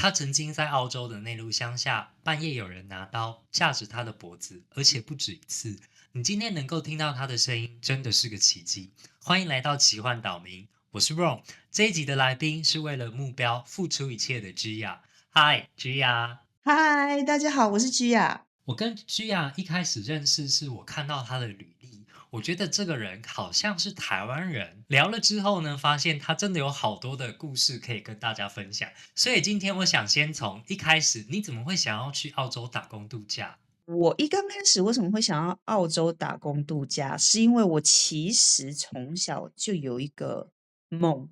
他曾经在澳洲的内陆乡下，半夜有人拿刀架着他的脖子，而且不止一次。你今天能够听到他的声音，真的是个奇迹。欢迎来到奇幻岛民，我是 Ron。这一集的来宾是为了目标付出一切的 Gia。嗨，Gia。嗨，大家好，我是居雅。我跟 Gia 一开始认识是我看到他的履历，我觉得这个人好像是台湾人。聊了之后呢，发现他真的有好多的故事可以跟大家分享。所以今天我想先从一开始，你怎么会想要去澳洲打工度假？我一刚开始为什么会想要澳洲打工度假，是因为我其实从小就有一个梦，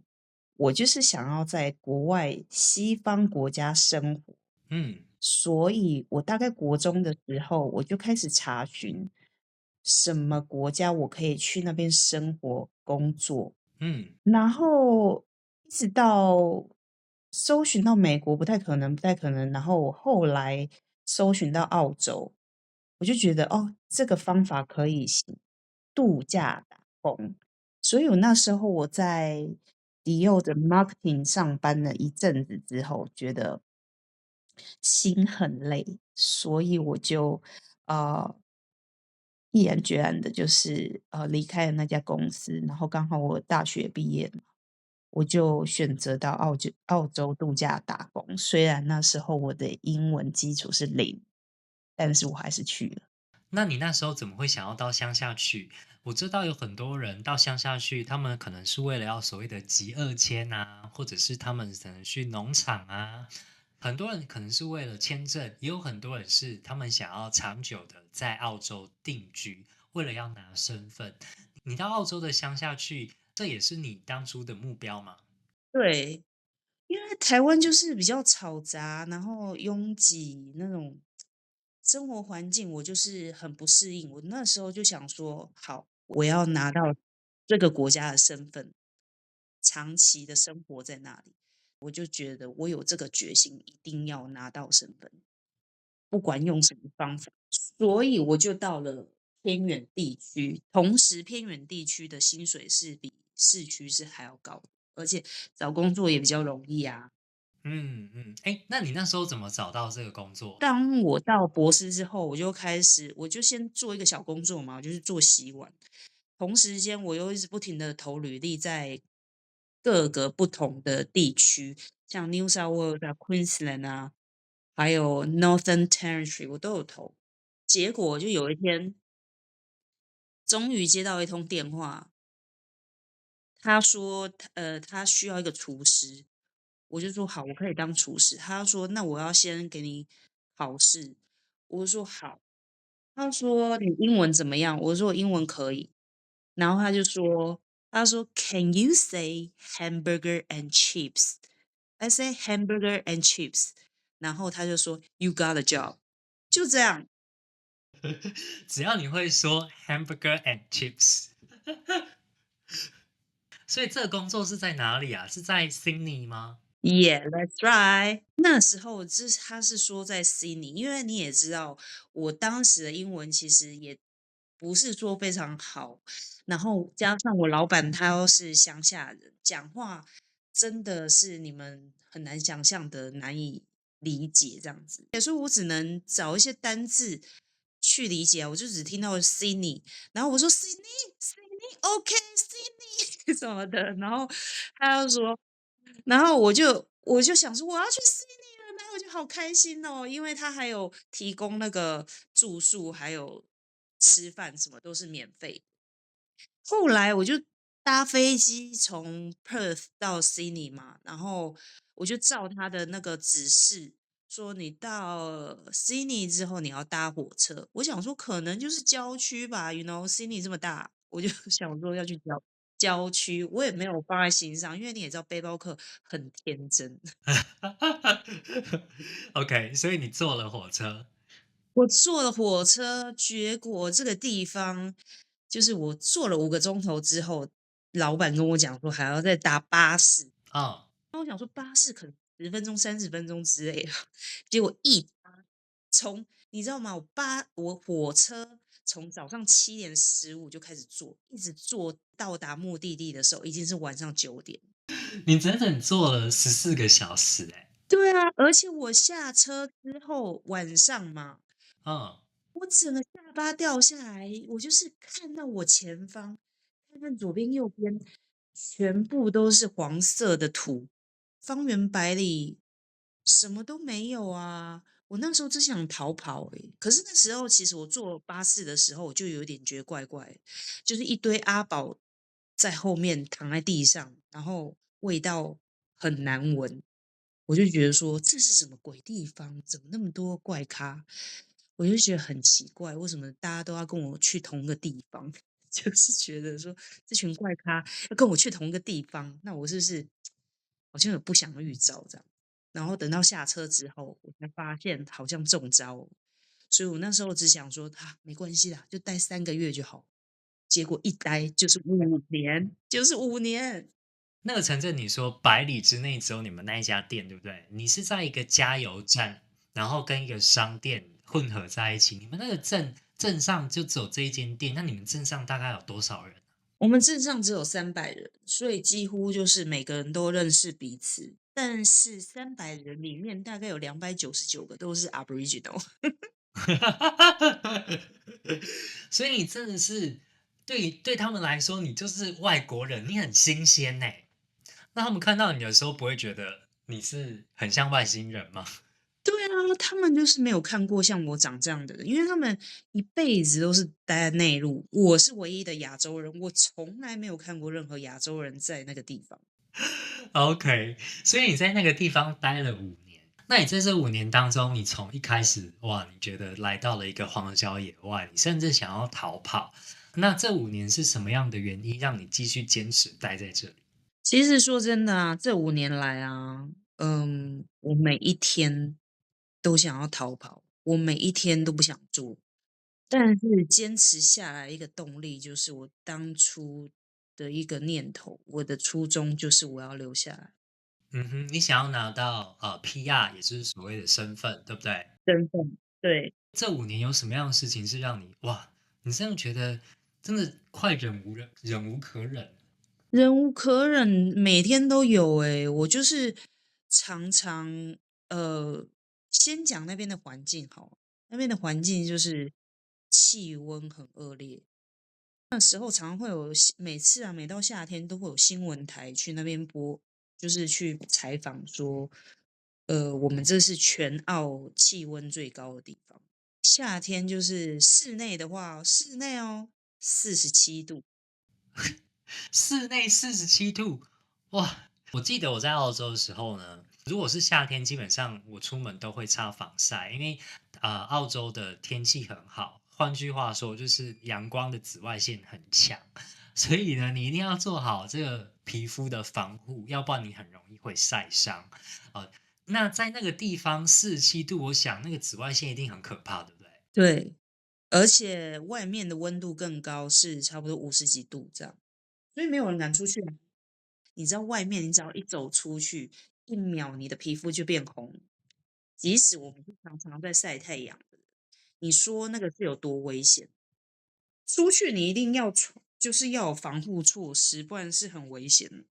我就是想要在国外西方国家生活，嗯所以我大概国中的时候，我就开始查询什么国家我可以去那边生活工作。嗯然后一直到搜寻到美国不太可能，不太可能，然后我后来搜寻到澳洲，我就觉得哦，这个方法可以行，度假打工。所以我那时候我在迪奥的 marketing 上班了一阵子之后，觉得心很累，所以我就呃毅然决然的，就是离开了那家公司，然后刚好我大学毕业嘛，我就选择到澳洲度假打工。虽然那时候我的英文基础是零，但是我还是去了。那你那时候怎么会想要到乡下去？我知道有很多人到乡下去，他们可能是为了要所谓的集二签啊，或者是他们可能去农场啊。很多人可能是为了签证，也有很多人是他们想要长久的在澳洲定居，为了要拿身份。你到澳洲的乡下去，这也是你当初的目标吗？对，因为台湾就是比较嘈杂，然后拥挤那种生活环境，我就是很不适应。我那时候就想说，好，我要拿到这个国家的身份，长期的生活在那里，我就觉得我有这个决心，一定要拿到身份，不管用什么方法。所以我就到了偏远地区，同时偏远地区的薪水是比市区是还要高的，而且找工作也比较容易啊。哎，那你那时候怎么找到这个工作？当我到博士之后，我就先做一个小工作嘛，我就是做洗碗。同时间，我又一直不停的投履历在各个不同的地区，像 New South Wales 啊、Queensland 啊，还有 Northern Territory，我都有投。结果就有一天，终于接到一通电话，他说他需要一个厨师，我就说好，我可以当厨师。他说那我要先给你考试，我说好。他说你英文怎么样？我说我英文可以。然后他说 Can you say hamburger and chips? I say hamburger and chips。然后他就说 You got a job。就这样。只要你会说 hamburger and chips，所以这个工作是在哪里啊？是在 Sydney 吗？Yeah, that's right。那时候他是说在悉尼，因为你也知道，我当时的英文其实也不是说非常好，然后加上我老板他又是乡下人，讲话真的是你们很难想象的难以理解这样子。所以我只能找一些单字去理解啊，我就只听到 Sydney，然后我说 Sydney，Sydney，OK，Sydney 什么的，然后他又说。然后我就想说我要去悉尼了，然后我就好开心哦，因为他还有提供那个住宿，还有吃饭什么都是免费。后来我就搭飞机从 Perth 到悉尼嘛，然后我就照他的那个指示说，你到悉尼之后你要搭火车。我想说可能就是郊区吧，you know，悉尼这么大，我就想说要去郊区，我也没有放在心上，因为你也知道背包客很天真。OK，所以你坐了火车我坐了火车，结果这个地方就是我坐了5个钟头之后，老板跟我讲说还要再搭巴士。啊、那我想说巴士可能10分钟、30分钟之类的，结果你知道吗？我火车从早上7:15就开始坐，一直坐到达目的地的时候已经是晚上9点。你整整坐了14个小时哎。对啊，而且我下车之后晚上嘛，嗯，我整个下巴掉下来，我就是看到我前方，看看左边右边，全部都是黄色的土，方圆百里什么都没有啊！我那时候只想逃跑可是那时候其实我坐巴士的时候，我就有点觉得怪怪，就是一堆阿宝在后面躺在地上，然后味道很难闻，我就觉得说这是什么鬼地方？怎么那么多怪咖？我就觉得很奇怪，为什么大家都要跟我去同一个地方？就是觉得说这群怪咖要跟我去同一个地方，那我是不是好像有不祥预兆这样？然后等到下车之后，我才发现好像中招了，所以我那时候只想说啊，没关系啦，就待3个月就好。结果一待就是5年，就是5年。那个城镇你说百里之内只有你们那一家店，对不对？你是在一个加油站，然后跟一个商店混合在一起。你们那个镇上就只有这一间店，那你们镇上大概有多少人？我们镇上只有300人，所以几乎就是每个人都认识彼此。但是300人里面，大概有299个都是 Aboriginal。所以你真的是对他们来说，你就是外国人，你很新鲜呢。那他们看到你的时候，不会觉得你是很像外星人吗？对啊，他们就是没有看过像我长这样的人，因为他们一辈子都是待在内陆。我是唯一的亚洲人，我从来没有看过任何亚洲人在那个地方。OK，所以你在那个地方待了5年。那你在这5年当中，你从一开始哇，你觉得来到了一个荒郊野外，你甚至想要逃跑。那这5年是什么样的原因让你继续坚持待在这里？其实说真的啊，这5年来啊，我每一天都想要逃跑，我每一天都不想做。但是坚持下来一个动力，就是我当初的一个念头，我的初衷就是我要留下来。嗯哼，你想要拿到PR，也就是所谓的身份，对不对？身份，对。这5年有什么样的事情是让你哇，你真的觉得真的快忍无可忍？忍无可忍，每天都有我就是常常先讲那边的环境好了，那边的环境就是气温很恶劣，那时候常常会有每次啊，每到夏天都会有新闻台去那边播，就是去采访说，我们这是全澳气温最高的地方。夏天就是室内的话，室内哦47度。室内47度，哇！我记得我在澳洲的时候呢，如果是夏天，基本上我出门都会擦防晒，因为澳洲的天气很好，换句话说就是阳光的紫外线很强，所以呢，你一定要做好这个皮肤的防护，要不然你很容易会晒伤。呃，那在那个地方47度，我想那个紫外线一定很可怕，对不对？对，而且外面的温度更高，是差不多50几度这样，所以没有人敢出去啊。你知道外面，你只要一走出去，1秒你的皮肤就变红。即使我们是常常在晒太阳的人，你说那个是有多危险？出去你一定要穿，就是要有防护措施，不然是很危险的。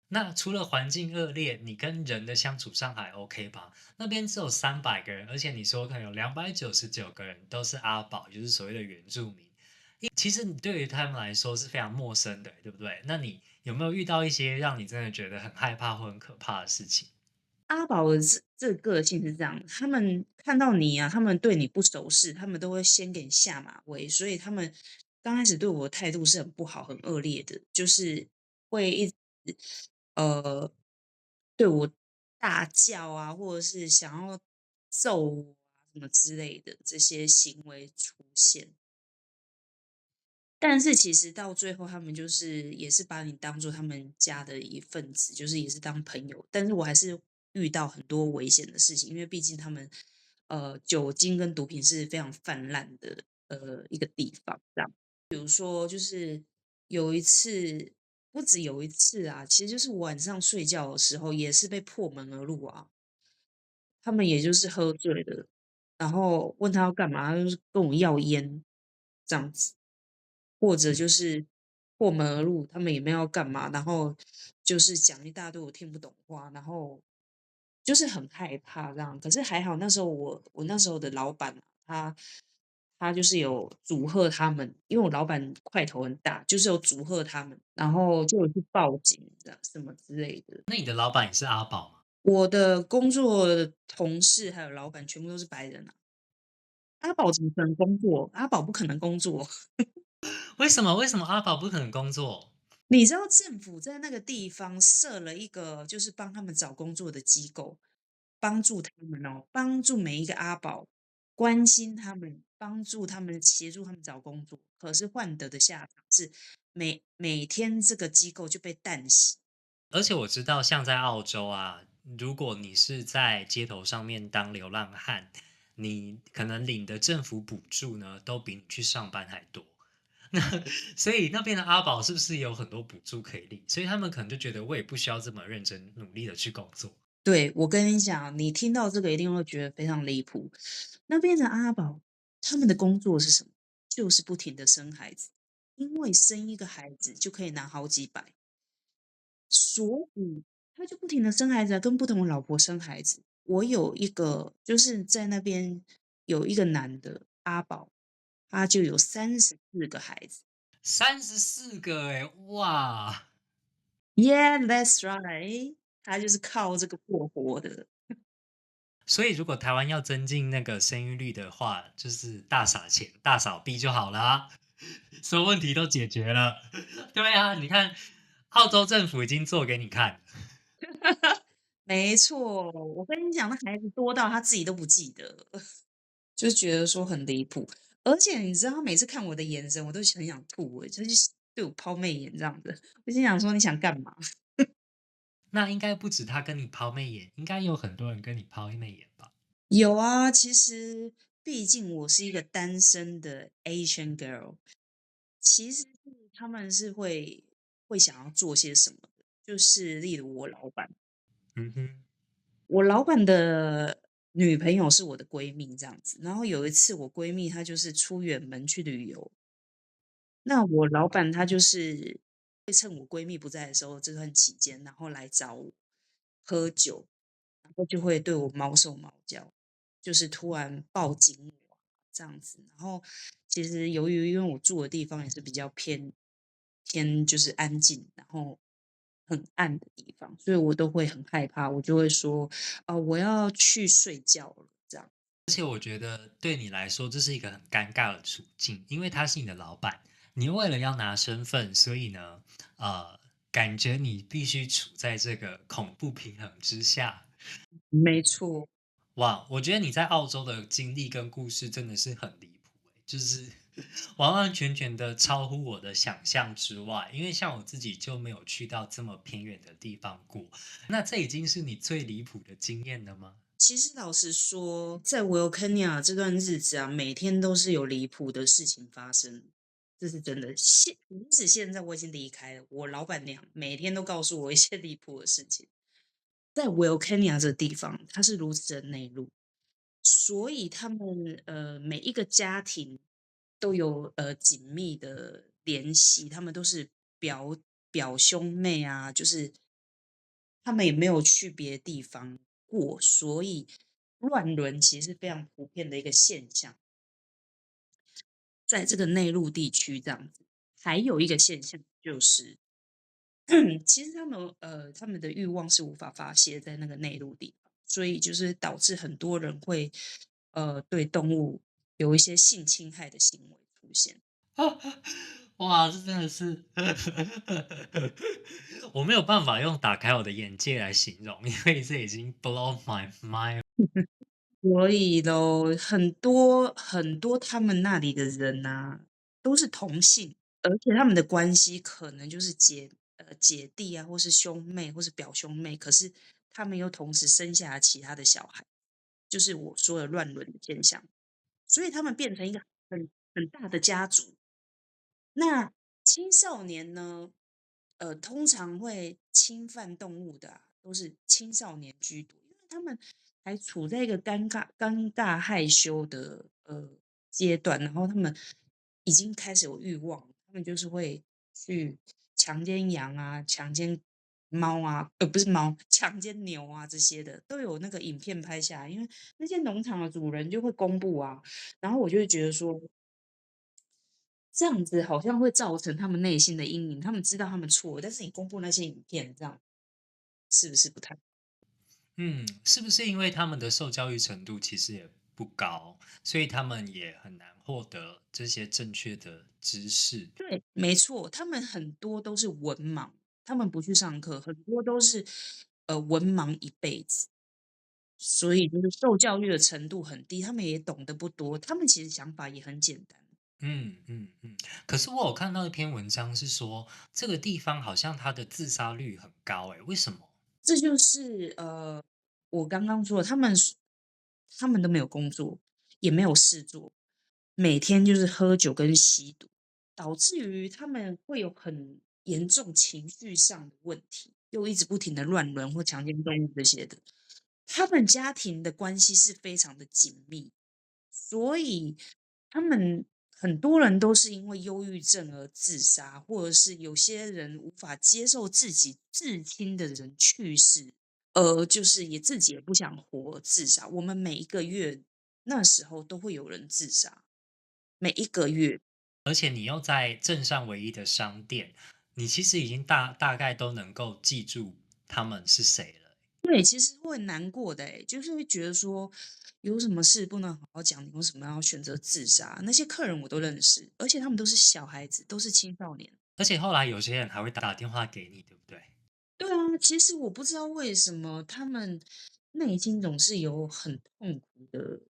那除了环境恶劣，你跟人的相处上还 OK 吧？那边只有300个人，而且你说可能有299个人都是阿宝，就是所谓的原住民。其实你对于他们来说是非常陌生的，对不对？那你有没有遇到一些让你真的觉得很害怕或很可怕的事情？阿宝的这个性是这样，他们看到你啊，他们对你不熟识，他们都会先给你下马威，所以他们刚开始对我的态度是很不好、很恶劣的，就是会一直呃对我大叫啊，或者是想要揍我啊什么之类的这些行为出现。但是其实到最后，他们就是也是把你当做他们家的一份子，就是也是当朋友。但是我还是遇到很多危险的事情，因为毕竟他们酒精跟毒品是非常泛滥的一个地方，这样。比如说，就是有一次，不止有一次啊，其实就是晚上睡觉的时候，也是被破门而入啊。他们也就是喝醉了，然后问他要干嘛，他就是跟我要烟这样子。或者就是破门而入，他们也没有要干嘛，然后就是讲一大堆我听不懂话，然后就是很害怕这样。可是还好那时候我那时候的老板啊，他就是有阻吓他们，因为我老板块头很大，就是有阻吓他们，然后就有去报警的什么之类的。那你的老板也是阿宝吗？我的工作的同事还有老板全部都是白人啊，阿宝怎么可能工作？阿宝不可能工作。为什么阿宝不可能工作？你知道政府在那个地方设了一个就是帮他们找工作的机构，帮助他们哦，帮助每一个阿宝，关心他们，帮助他们，协助他们找工作。可是换得的下场是每天这个机构就被淡洗。而且我知道，像在澳洲啊，如果你是在街头上面当流浪汉，你可能领的政府补助呢，都比你去上班还多。那所以那边的阿宝是不是有很多补助可以领？所以他们可能就觉得我也不需要这么认真努力的去工作。对，我跟你讲，你听到这个一定会觉得非常离谱。那边的阿宝，他们的工作是什么？就是不停的生孩子，因为生一个孩子就可以拿好几百。所以他就不停的生孩子啊，跟不同的老婆生孩子。我有一个就是在那边有一个男的阿宝，他就有34个孩子。34个哎，哇！Yeah, that's right。他就是靠这个过活的。所以如果台湾要增进那个生育率的话，就是大撒钱、大扫币就好了啊，所有问题都解决了。对啊，你看澳洲政府已经做给你看。没错，我跟你讲，那孩子多到他自己都不记得，就觉得说很离谱。而且你知道，他每次看我的眼神，我都很想吐欸，就是对我抛媚眼这样子。我心想说，你想干嘛？那应该不止他跟你抛媚眼，应该有很多人跟你抛媚眼吧？有啊，其实毕竟我是一个单身的 Asian girl，其实是他们是会想要做些什么的，就是例如我老板，嗯哼。我老板的女朋友是我的闺蜜这样子，然后有一次我闺蜜她就是出远门去旅游，那我老板他就是会趁我闺蜜不在的时候，这段期间，然后来找我喝酒，然后就会对我毛手毛脚，就是突然抱紧我这样子。然后其实由于因为我住的地方也是比较偏就是安静，然后很暗的地方，所以我都会很害怕，我就会说，我要去睡觉了，这样。而且我觉得对你来说，这是一个很尴尬的处境，因为他是你的老板，你为了要拿身份，所以呢，感觉你必须处在这个恐怖平衡之下。没错。哇，我觉得你在澳洲的经历跟故事真的是很离谱欸，就是完完全全的超乎我的想象之外。因为像我自己就没有去到这么偏远的地方过，那这已经是你最离谱的经验了吗？其实老实说，在 Wilkenia 这段日子啊，每天都是有离谱的事情发生，这是真的。即使现在我已经离开了，我老板娘每天都告诉我一些离谱的事情。在 Wilkenia 这个地方，它是如此的内陆，所以他们每一个家庭都有紧密的联系，他们都是表兄妹啊，就是他们也没有去别的地方过，所以乱伦其实是非常普遍的一个现象，在这个内陆地区这样子。还有一个现象就是，其实他们的欲望是无法发泄在那个内陆地方，所以就是导致很多人会对动物有一些性侵害的行为出现。哇，这真的是我没有办法用打开我的眼界来形容，因为这已经 blow my mind。所以咯，很多很多他们那里的人呐、都是同性，而且他们的关系可能就是姐弟啊，或是兄妹，或是表兄妹，可是他们又同时生下了其他的小孩，就是我说的乱伦的现象，所以他们变成一个很大的家族。那青少年呢，通常会侵犯动物的都是青少年居多，因为他们还处在一个尴尬害羞的阶段，然后他们已经开始有欲望，他们就是会去强奸羊啊，强奸猫啊，不是猫，强奸牛啊这些的，都有那个影片拍下来，因为那些农场的主人就会公布啊，然后我就会觉得说，这样子好像会造成他们内心的阴影，他们知道他们错了，但是你公布那些影片，这样是不是不太嗯，是不是因为他们的受教育程度其实也不高，所以他们也很难获得这些正确的知识？对，没错，他们很多都是文盲，他们不去上课，很多都是文盲一辈子，所以就是受教育的程度很低，他们也懂得不多，他们其实想法也很简单。嗯嗯嗯。可是我有看到一篇文章是说，这个地方好像它的自杀率很高，诶，为什么？这就是我刚刚说的，他们都没有工作，也没有事做，每天就是喝酒跟吸毒，导致于他们会有很严重情绪上的问题，又一直不停的乱伦或强奸动物这些的。他们家庭的关系是非常的紧密，所以他们很多人都是因为忧郁症而自杀，或者是有些人无法接受自己至亲的人去世，就是也自己也不想活，自杀。我们每一个月那时候都会有人自杀，每一个月。而且你又在镇上唯一的商店，你其实已经大概都能够记住他们是谁了。对，其实会很难过的欸，就是会觉得说，有什么事不能好好讲，你为什么要选择自杀？那些客人我都认识，而且他们都是小孩子，都是青少年。而且后来有些人还会打电话给你，对不对？对啊，其实我不知道为什么他们内心总是有很痛苦的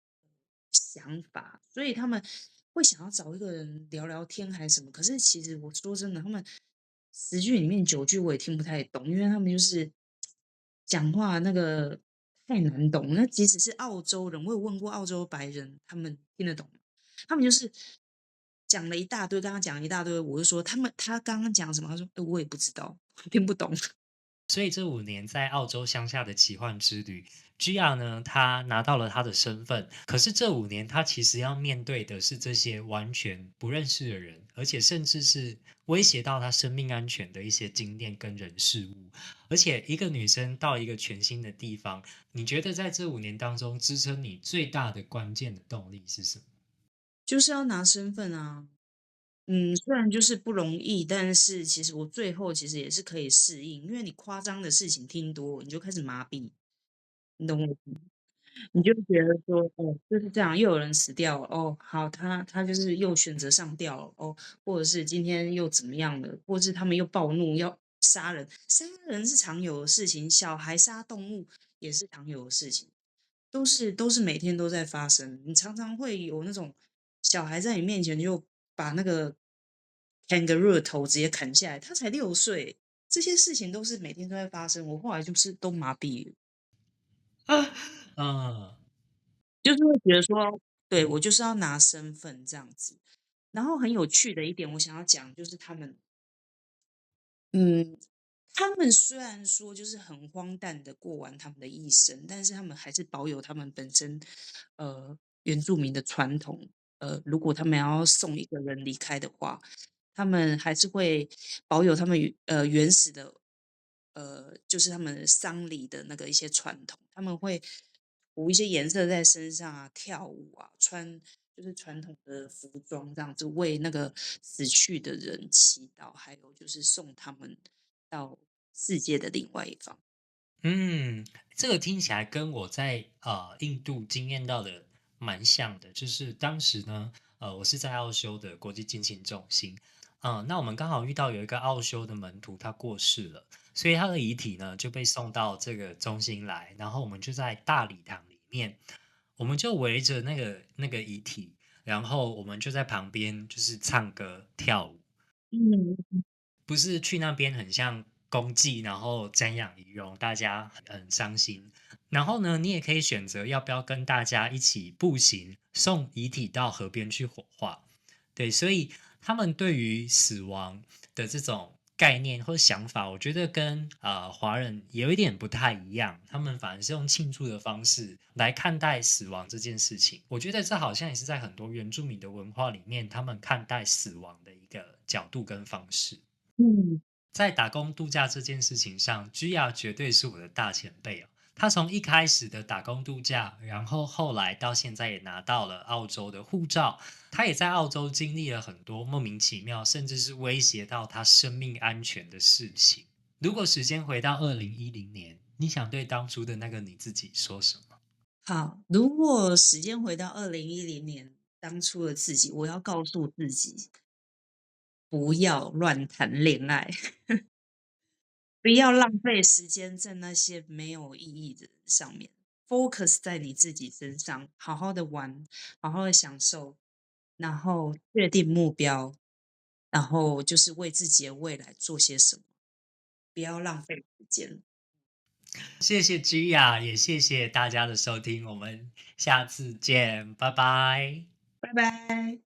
想法，所以他们会想要找一个人聊聊天还是什么。可是其实我说真的，他们10句里面9句我也听不太懂，因为他们就是讲话那个太难懂。那即使是澳洲人，我有问过澳洲白人，他们听得懂吗？他们就是讲了一大堆，刚刚讲了一大堆，我就说他刚刚讲什么？他说：我也不知道，听不懂。”所以这5年在澳洲乡下的奇幻之旅，Gia 呢，他拿到了他的身份。可是这5年，他其实要面对的是这些完全不认识的人，而且甚至是威胁到他生命安全的一些经验跟人事物。而且一个女生到一个全新的地方，你觉得在这5年当中，支撑你最大的关键的动力是什么？就是要拿身份啊。虽然就是不容易，但是其实我最后其实也是可以适应，因为你夸张的事情听多，你就开始麻痹，你懂我意思吗？你就觉得说，哦，就是这样，又有人死掉了，哦，好，他就是又选择上吊了，哦，或者是今天又怎么样了，或者是他们又暴怒要杀人，杀人是常有的事情，小孩杀动物也是常有的事情，都是每天都在发生。你常常会有那种小孩在你面前就把那个 kangaroo 的头直接砍下来，他才6岁，这些事情都是每天都在发生。我后来就是都麻痹了。嗯。就是会觉得说，对，我就是要拿身份这样子。然后很有趣的一点，我想要讲就是嗯，他们虽然说就是很荒诞的过完他们的一生，但是他们还是保有他们本身，原住民的传统。如果他们要送一个人离开的话，他们还是会保有他们原始的，就是他们丧礼的那个一些传统。他们会涂一些颜色在身上啊，跳舞啊，穿就是传统的服装，这样子为那个死去的人祈祷，还有就是送他们到世界的另外一方。嗯，这个听起来跟我在印度经验到的蛮像的，就是当时呢，我是在奥修的国际进行中心，那我们刚好遇到有一个奥修的门徒他过世了，所以他的遗体呢就被送到这个中心来，然后我们就在大礼堂里面，我们就围着那个遗体，然后我们就在旁边就是唱歌跳舞。嗯。不是去那边很像公祭，然后瞻仰仪容，大家很伤心。然后呢，你也可以选择要不要跟大家一起步行送遗体到河边去火化。对，所以他们对于死亡的这种概念或想法，我觉得跟华人有一点不太一样。他们反而是用庆祝的方式来看待死亡这件事情。我觉得这好像也是在很多原住民的文化里面，他们看待死亡的一个角度跟方式。嗯。在打工度假这件事情上，Gia 绝对是我的大前辈哦。他从一开始的打工度假，然后后来到现在也拿到了澳洲的护照。他也在澳洲经历了很多莫名其妙，甚至是威胁到他生命安全的事情。如果时间回到2010年，你想对当初的那个你自己说什么？好，如果时间回到2010年，当初的自己，我要告诉自己，不要乱谈恋爱，不要浪费时间在那些没有意义的人上面，focus 在你自己身上，好好的玩，好好的享受，然后确定目标，然后就是为自己的未来做些什么，不要浪费时间。谢谢 Gia，也谢谢大家的收听，我们下次见，拜拜。拜拜。